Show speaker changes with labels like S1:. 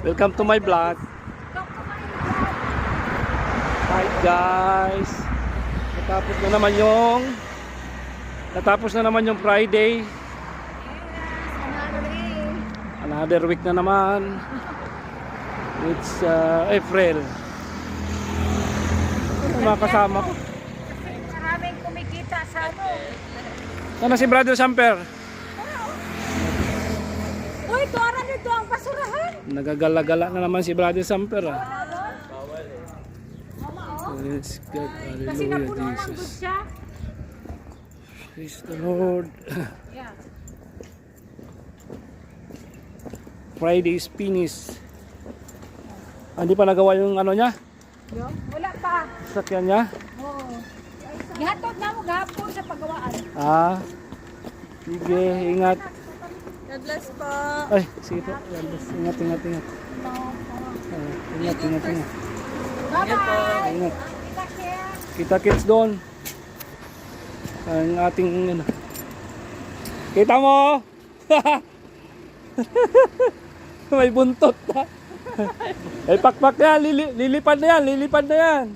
S1: Welcome to my vlog. Hi guys. Natapos na naman yung Friday. Another week na naman. It's April. Mga kasama ko.
S2: Maraming kumikita sa ano.
S1: Sana si Brother Samper?
S2: Uy, tuwara nito ang basurahan.
S1: Nagagala-gala na naman si Brother Samper. Praise God.
S2: Kasi
S1: Hallelujah,
S2: napuno ng
S1: Jesus.
S2: good siya.
S1: Praise the Lord.
S2: Yeah.
S1: Friday is finished. Hindi pa nagawa yung ano niya?
S2: Wala pa.
S1: Sakyan niya?
S2: Oo. Gihatod na mo gahapon sa paggawaan.
S1: Sige, ingat.
S2: God bless po.
S1: Ay, sige po. Ingat. Ingat.
S2: Bye-bye.
S1: Ingat.
S2: Kita-kits.
S1: Kita-kits doon. Ang ating ano. Kita mo? May buntot na. Ay, pakpak yan. Lilipad na yan.